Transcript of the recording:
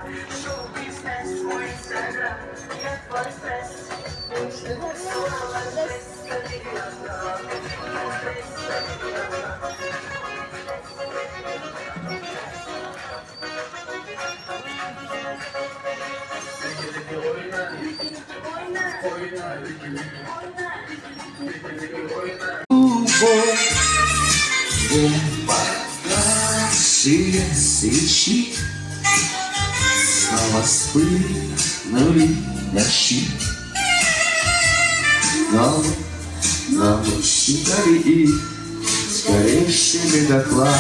Шоу-бизнес, мой инстаграм, я твой стресс. Гасили свечи, снова вспыхнули дожди. Снова считали их, скорейшими дотла.